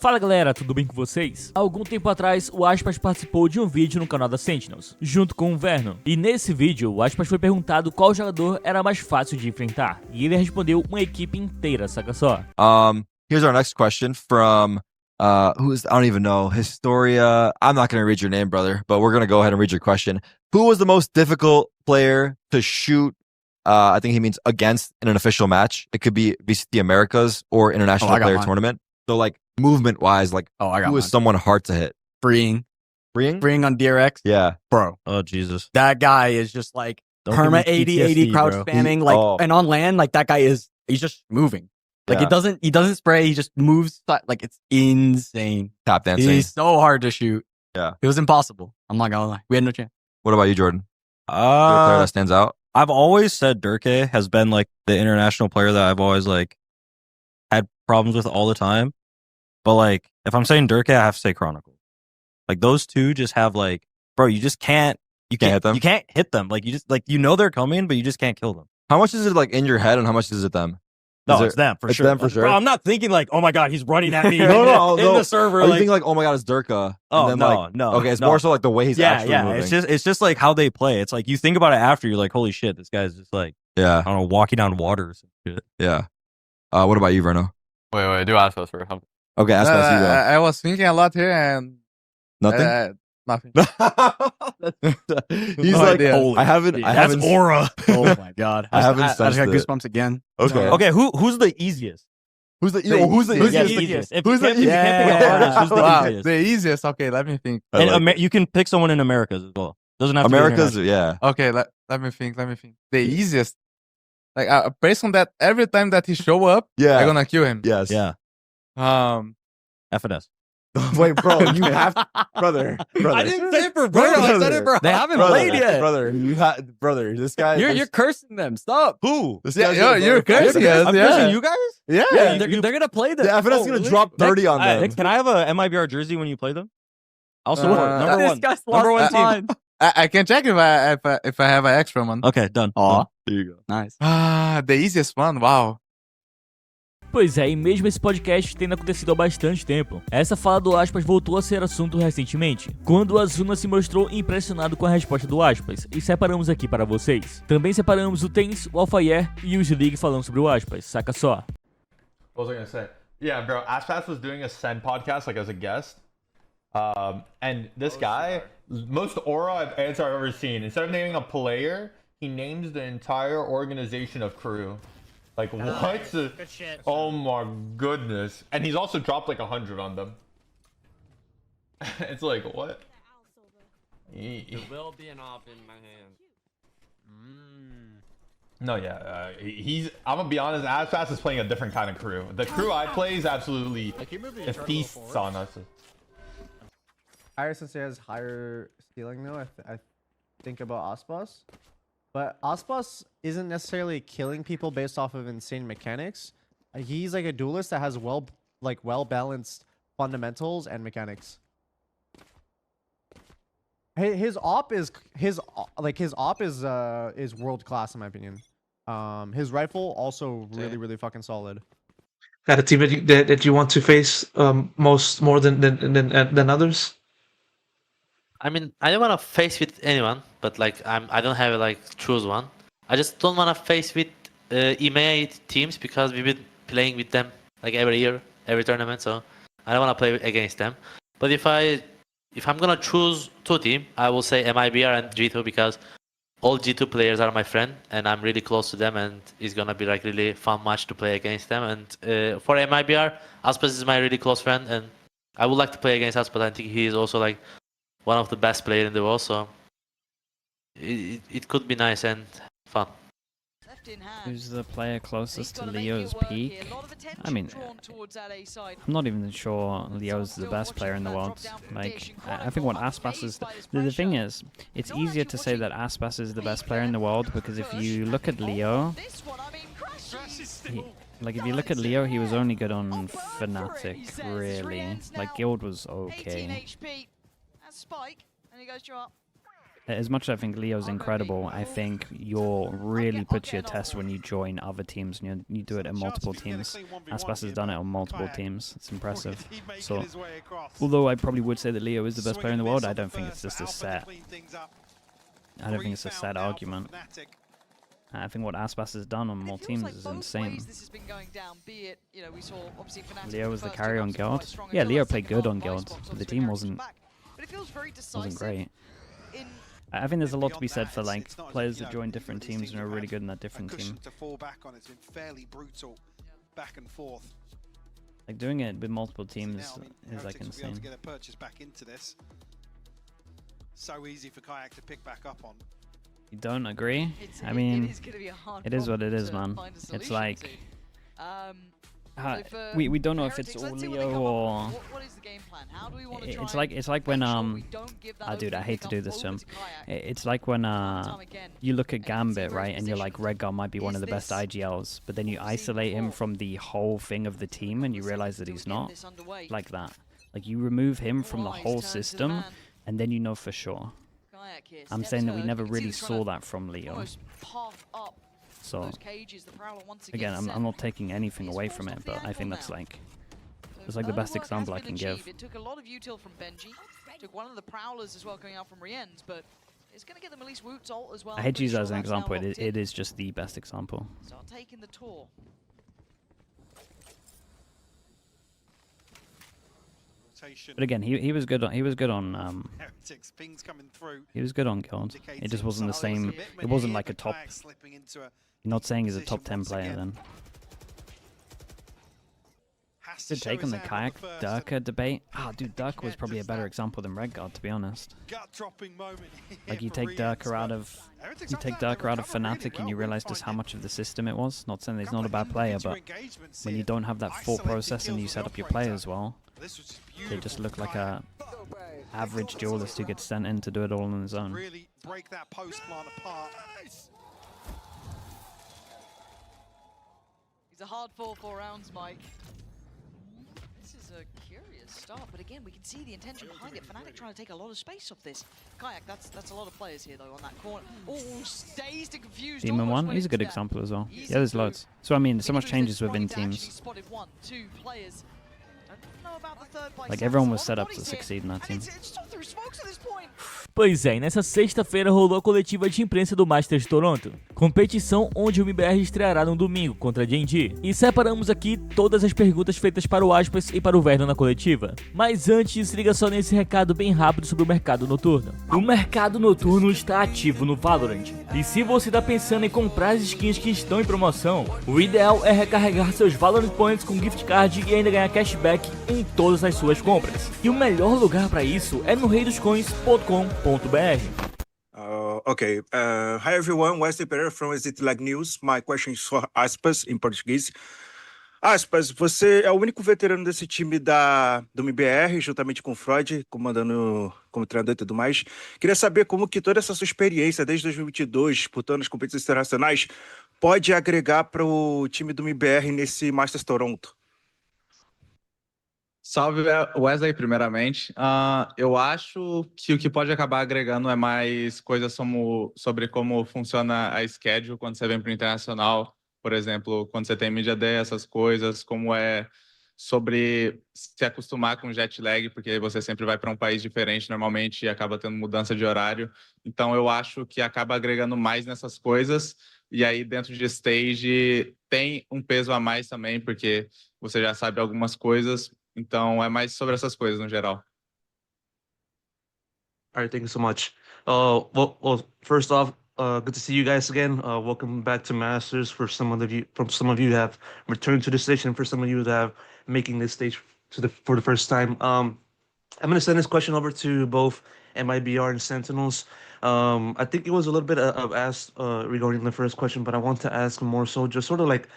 Fala galera, tudo bem com vocês? Há algum tempo atrás, o Aspas participou de um vídeo no canal da Sentinels, junto com o Verno. E nesse vídeo, o Aspas foi perguntado qual jogador era mais fácil de enfrentar. E ele respondeu uma equipe inteira, saca só. Here's our next question from, I don't even know, Historia. I'm not going to read your name, brother, but we're going to go ahead and read your question. Who was the most difficult player to shoot, I think he means against in an official match? It could be VCT Americas or International Player Tournament. So, like, movement-wise, like, who is someone hard to hit? Freeing on DRX. Yeah. Bro. Oh, Jesus. That guy is just like perma 80 crouch spamming. Like, and on land, like, that guy he's just moving. Like, he doesn't spray, he just moves. Like, it's insane. Tap dancing. He's so hard to shoot. Yeah. It was impossible. I'm not gonna lie. We had no chance. What about you, Jordan? Is there a player that stands out? I've always said Durkee has been like the international player that I've always like had problems with all the time. But like, if I'm saying Durkee, I have to say Chronicle. Like, those two just have like, bro, you just can't, you can't hit them. You can't hit them. Like, you just like, you know they're coming, but you just can't kill them. How much is it like in your head, and how much is it them? No, it's them for sure. Them for sure. Bro, I'm not thinking like, oh my god, he's running at me. no, in the server. Are you thinking like, oh my god, it's Durka? Oh, then, no. Okay, it's more so like the way he's actually moving. It's just like how they play. It's like you think about it after, you're like, holy shit, this guy's just like, I don't know, walking on water or some shit. Yeah. What about you, Verno? Wait, do Aspas first. Okay, Aspas, you go. I was thinking a lot here and nothing. Nothing. He's like, I haven't. That's aura. Oh my god. I haven't. I just got goosebumps again. Okay. Who's the easiest? Who's the easiest? Who's the easiest? Wow, the easiest. Okay, let me think. And you can pick someone in Americas as well. Doesn't have to Americas. be Yeah. Okay, let me think. The easiest. Like, based on that, every time that he show up, I'm gonna kill him. Yes. Yeah. FNS. Wait, bro, you have, brother. I didn't say it for bro. I said it for. They haven't played yet, brother. This guy, you're cursing them. Stop. Who? This you're cursing us. I'm cursing you guys. Yeah, they're gonna play them. The FNS is gonna drop 30 on them. Can I have a MIBR jersey when you play them? I'll support number one. Number one team. I can check if I have an extra one. Okay, done. There you go. Nice. The easiest one. Wow. Pois é, e mesmo esse podcast tendo acontecido há bastante tempo, essa fala do Aspas voltou a ser assunto recentemente, quando o Asuna se mostrou impressionado com a resposta do Aspas, e separamos aqui para vocês. Também separamos o Tens, o Alfayer e o Zlig falando sobre o Aspas, saca só. What was I gonna say? Yeah, bro, Aspas was doing a Send podcast, like, as a guest. And this guy, most aura answer I've ever seen, instead of naming a player, he names the entire organization of crew. Like, what? Good shit. Oh my goodness. And he's also dropped like 100 on them. It's like, what? There will be an op in my hand. No, yeah. I'm gonna be honest, Aspas is playing a different kind of crew. The crew I play is absolutely, it feasts on us. Iris has higher stealing though. I think about Aspas. But Aspas isn't necessarily killing people based off of insane mechanics. He's like a duelist that has well balanced fundamentals and mechanics. His op is world class in my opinion. His rifle also really fucking solid. Got a team that you want to face more than others? I mean, I don't want to face with anyone, but like I don't have like choose one. I just don't want to face with EMEA teams because we've been playing with them like every year, every tournament. So I don't want to play against them. But if I'm gonna choose two teams, I will say MIBR and G2 because all G2 players are my friend and I'm really close to them, and it's gonna be like really fun match to play against them. And for MIBR, Aspas is my really close friend, and I would like to play against Aspas. I think he is also like one of the best players in the world, so it could be nice and fun. Who's the player closest to Leo's peak? I mean, I'm not even sure Leo's the best player in the world. Like, I think what Aspas is... The thing is, it's easier to say that Aspas is the best player in the world because if you look at Leo... if you look at Leo, he was only good on Fnatic, really. Like, Guild was okay. as much as I think Leo's incredible, I think you're really put to your test when you join other teams and you do it in multiple teams. Aspas has done it on multiple teams. It's impressive. So, although I probably would say that Leo is the best player in the world, I don't think it's just a set. I don't think it's a set argument. I think what Aspas has done on more teams is insane. Leo was the carry on Guild. Yeah, Leo played good on Guild, but the team wasn't great. I think there's a lot to be said for like players that join different teams and are really good in that different team. Like doing it with multiple teams is like insane. So easy for Kayak to pick back up on. You don't agree? I mean, it is what it is, man. It's like we don't know if it's all Leo or it's like when dude, I hate to do this to him. It's like when you look at Gambit, right, and you're like Redguard might be one of the best IGLs, but then you isolate him from the whole thing of the team and you realize that he's not. Like that. Like you remove him from the whole system and then you know for sure. I'm saying that we never really saw that from Leo. So, again, I'm not taking anything away from it, but I think that's like the best example I can give. It took a lot of util from Benji. Took one of the prowlers as well going out from Rienz, but it's going to get them at least Woot's ult as well. I hate to use that as an example. It is just the best example. Start taking the tour. But again, he was good on he was good on Guild. It just wasn't the same. It wasn't like a top. You're not saying he's a top 10 player then. Good take on the Kayak Durka debate. Dude, Durka was probably a better example than Redguard, to be honest. Like you take Durka out of Fnatic and you realize just how much of the system it was. Not saying that he's not a bad player, but when you don't have that thought process and you set up your players well, they just look like a average duelist who gets sent in to do it all on his own. Really break that post plant apart. He's a hard 4 rounds, Mike. This is a curious start, but again, we can see the intention behind it. Fnatic trying to take a lot of space off this. Kayak, that's a lot of players here though on that corner. Oh, dazed and confused. Demon 1, he's a good example as well. Yeah, there's loads. So I mean, so much changes within teams. Like everyone was set up to succeed in that team. Pois é, e nessa sexta-feira rolou a coletiva de imprensa do Masters Toronto, competição onde o MBR estreará no domingo contra a Gen.G. E separamos aqui todas as perguntas feitas para o Aspas e para o Verno na coletiva. Mas antes, se liga só nesse recado bem rápido sobre o mercado noturno. O mercado noturno está ativo no VALORANT. E se você está pensando em comprar as skins que estão em promoção, o ideal é recarregar seus VALORANT Points com gift card e ainda ganhar cashback em todas as suas compras. E o melhor lugar para isso é no reidoscoins.com.br. Okay. Hi everyone, Wesley Pereira from Exit Lag News. My question is for Aspas, em português. Aspas, você é o único veterano desse time do MBR, juntamente com o Freud, comandando como treinador e tudo mais. Queria saber como que toda essa sua experiência, desde 2022, disputando as competições internacionais, pode agregar para o time do MBR nesse Masters Toronto. Salve, Wesley, primeiramente. Eu acho que o que pode acabar agregando é mais coisas sobre como funciona a schedule quando você vem para o internacional. Por exemplo, quando você tem Media Day, essas coisas, como é sobre se acostumar com jet lag, porque você sempre vai para um país diferente normalmente e acaba tendo mudança de horário. Então, eu acho que acaba agregando mais nessas coisas. E aí, dentro de stage, tem um peso a mais também, porque você já sabe algumas coisas. Então, é mais sobre essas coisas no geral. All right, thank you so much. Well, first off, good to see you guys again. Welcome back to Masters. For some of you who have returned to the station, for some of you that have making this stage for the first time. I'm going to send this question over to both MIBR and Sentinels. I think it was a little bit of asked regarding the first question, but I want to ask more so just sort of like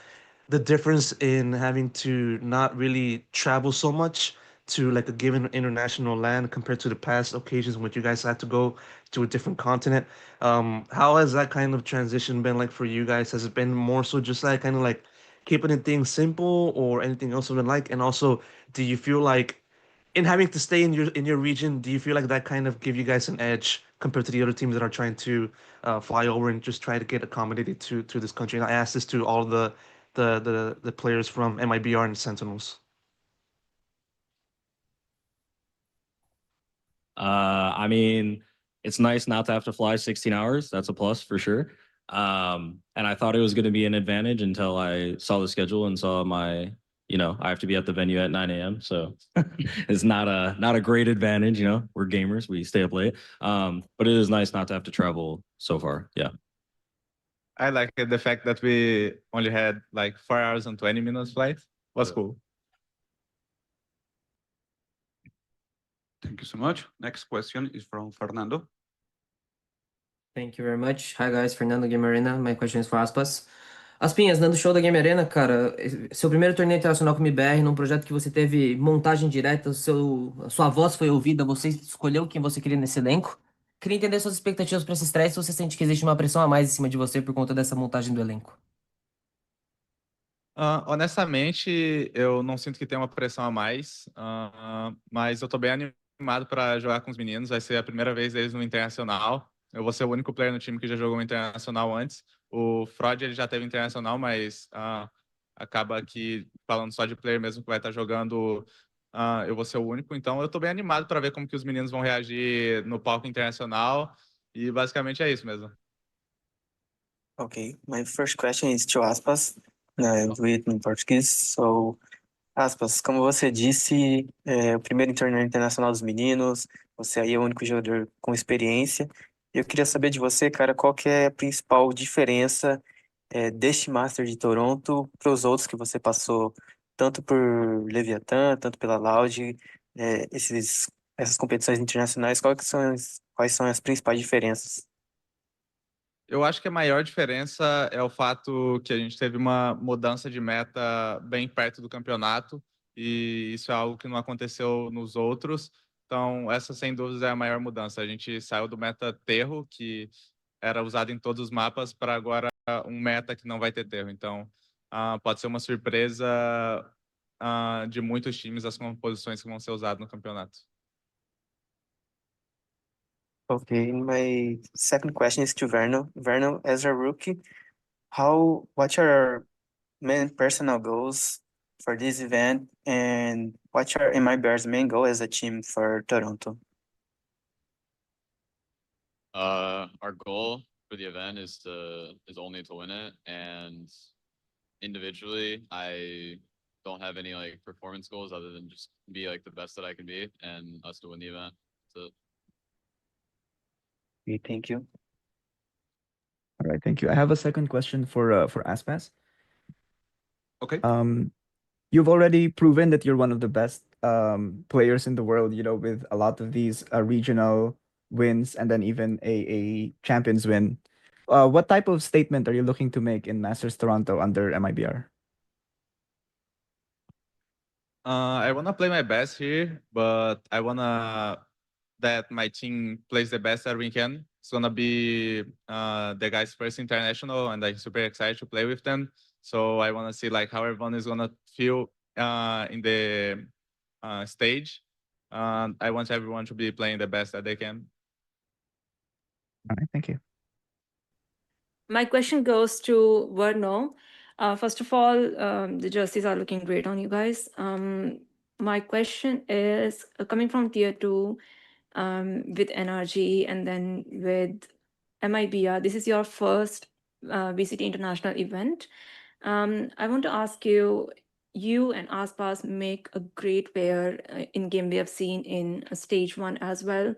the difference in having to not really travel so much to like a given international land compared to the past occasions when you guys had to go to a different continent. How has that kind of transition been like for you guys? Has it been more so just like kind of like keeping things simple or anything else of the like? And also, do you feel like in having to stay in your region, do you feel like that kind of give you guys an edge compared to the other teams that are trying to fly over and just try to get accommodated to this country? And I asked this to all the players from MIBR and Sentinels. I mean, it's nice not to have to fly 16 hours. That's a plus for sure. And I thought it was going to be an advantage until I saw the schedule and saw I have to be at the venue at 9 a.m. So it's not a great advantage. We're gamers. We stay up late. But it is nice not to have to travel so far. Yeah. I like the fact that we only had like 4 hours and 20 minutes flight. Was cool. Thank you so much. Next question is from Fernando. Thank you very much. Hi guys, Fernando Game Arena. My question is for Aspas. Aspinhas, dando show da Game Arena, cara, seu primeiro torneio internacional com o MBR, num projeto que você teve montagem direta, sua voz foi ouvida, você escolheu quem você queria nesse elenco. Queria entender suas expectativas para esse estresse, se você sente que existe uma pressão a mais em cima de você por conta dessa montagem do elenco. Honestamente, eu não sinto que tem uma pressão a mais, mas eu tô bem animado para jogar com os meninos. Vai ser a primeira vez deles no Internacional. Eu vou ser o único player no time que já jogou um Internacional antes. O Frod ele já teve Internacional, mas acaba que, falando só de player mesmo que vai estar jogando, eu vou ser o único. Então eu tô bem animado para ver como que os meninos vão reagir no palco internacional. E basicamente é isso mesmo. Okay, my first question is to Aspas. I'll do it in Portuguese. So, Aspas, como você disse, o primeiro torneio internacional dos meninos, você aí é o único jogador com experiência. Eu queria saber de você, cara, qual que é a principal diferença deste Master de Toronto para os outros que você passou, tanto por Leviathan, tanto pela Loud, essas competições internacionais, quais são as principais diferenças? Eu acho que a maior diferença é o fato que a gente teve uma mudança de meta bem perto do campeonato e isso é algo que não aconteceu nos outros. Então, essa sem dúvidas é a maior mudança. A gente saiu do meta terro, que era usado em todos os mapas, para agora um meta que não vai ter terro. Então, pode ser uma surpresa de muitos times as composições que vão ser usadas no campeonato. Okay, my second question is to Verno. Verno, as a rookie, what are your main personal goals for this event, and what are MIBR's main goal as a team for Toronto? Our goal for the event is only to win it, and individually, I don't have any like performance goals other than just be like the best that I can be and us to win the event. So. Okay, thank you. All right, thank you. I have a second question for Aspas. Okay. You've already proven that you're one of the best players in the world, with a lot of these regional wins and then even a champions win. What type of statement are you looking to make in Masters Toronto under MIBR? I want to play my best here, but I want that my team plays the best that we can. It's gonna be the guys' first international, and I'm super excited to play with them. So I want to see like how everyone is gonna feel in the stage. I want everyone to be playing the best that they can. All right, thank you. My question goes to Verno. First of all, the jerseys are looking great on you guys. My question is coming from tier 2 with NRG and then with MIBR. This is your first VCT international event. I want to ask you, you and Aspas make a great pair in game we have seen in stage 1 as well.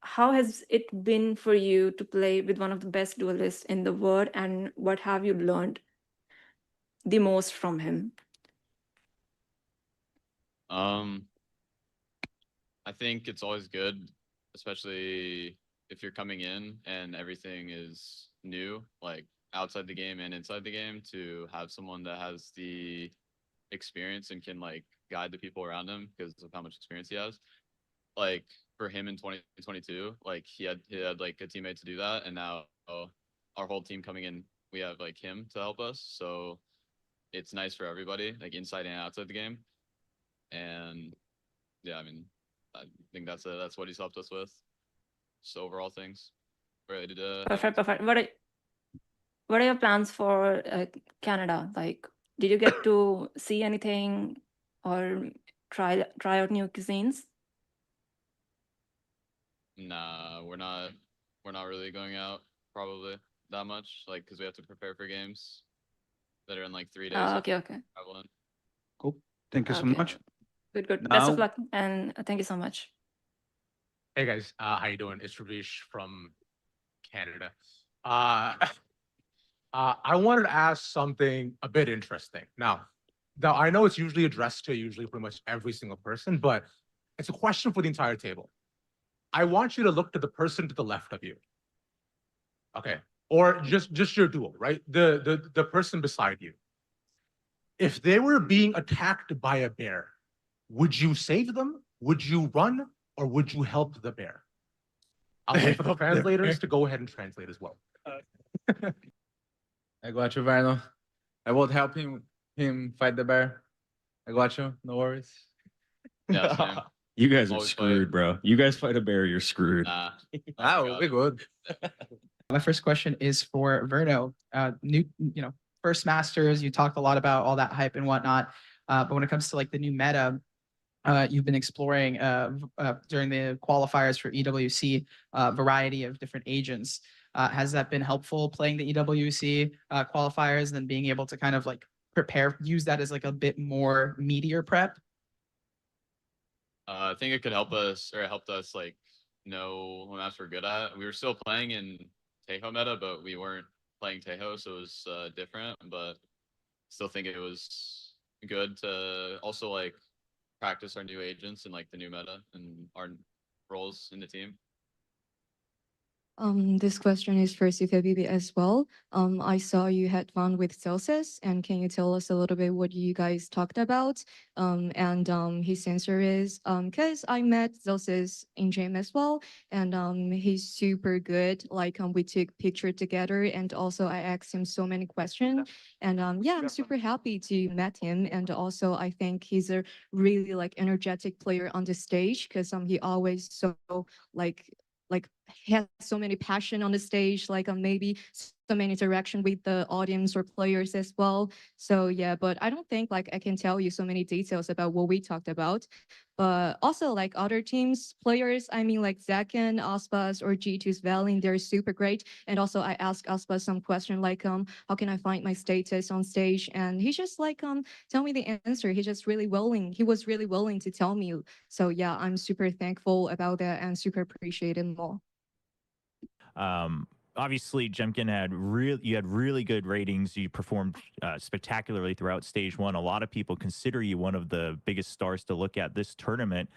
How has it been for you to play with one of the best duelists in the world, and what have you learned the most from him? I think it's always good, especially if you're coming in and everything is new, like outside the game and inside the game, to have someone that has the experience and can like guide the people around him because of how much experience he has. Like for him in 2022, like he had like a teammate to do that, and now our whole team coming in, we have like him to help us. So it's nice for everybody, like inside and outside the game. And yeah, I mean, I think that's what he's helped us with. just overall things related to. Perfect. What are your plans for Canada? Like, did you get to see anything or try out new cuisines? Nah, we're not really going out probably that much, like, because we have to prepare for games that are in like 3 days. Okay. Traveling. Cool. Thank you so Okay. much. Good. Best of Now- luck and thank you so much. Hey guys, how you doing? It's Ravish from Canada. I wanted to ask something a bit interesting. Now I know it's usually addressed to pretty much every single person, but it's a question for the entire table. I want you to look to the person to the left of you. Okay. Or just your duo, right? The person beside you. If they were being attacked by a bear, would you save them? Would you run? Or would you help the bear? I'll wait for the translators to go ahead and translate as well. I got you, Verno. I will help him fight the bear. I got you. No worries. Yeah, same. You guys are Always screwed, bro. You guys fight a bear, you're screwed. Nah. We'll be good. My first question is for Verno. First Masters, you talked a lot about all that hype and whatnot. But when it comes to like the new meta, you've been exploring during the qualifiers for EWC variety of different agents. Has that been helpful playing the EWC qualifiers and then being able to kind of like use that as like a bit more meatier prep? I think it could help us, or it helped us like know what maps we're good at. We were still playing in Tejo meta, but we weren't playing Tejo, so it was different. But still think it was good to also like practice our new agents and like the new meta and our roles in the team. This question is for CFBB as well. I saw you had fun with Celsius, and can you tell us a little bit what you guys talked about? His answer is, because I met Celsius in gym as well, and he's super good. Like we took picture together, and also I asked him so many questions, and yeah, I'm super happy to met him, and also I think he's a really like energetic player on the stage because he always so like he has so many passion on the stage, like maybe so many interaction with the audience or players as well. So yeah, but I don't think like I can tell you so many details about what we talked about. But also like other teams, players, I mean like Zakin, Aspas, or G2's Valen, they're super great. And also I asked Aspas some question like, how can I find my status on stage? And he just like, tell me the answer. He was really willing to tell me. So yeah, I'm super thankful about that and super appreciate it more. Obviously, Jemkin had really good ratings. You performed spectacularly throughout stage one. A lot of people consider you one of the biggest stars to look at this tournament.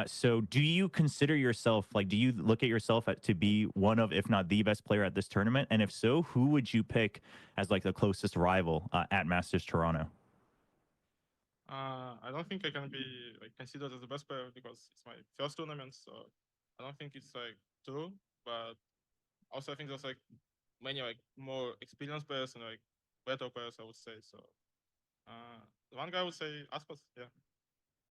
So do you consider yourself, like, do you look at yourself to be one of, if not the best player at this tournament? And if so, who would you pick as like the closest rival at Masters Toronto? I don't think I can be like considered as the best player because it's my first tournament, so I don't think it's like true. But also, I think there's like many like more experienced players and like better players, I would say. So one guy would say Aspas, yeah.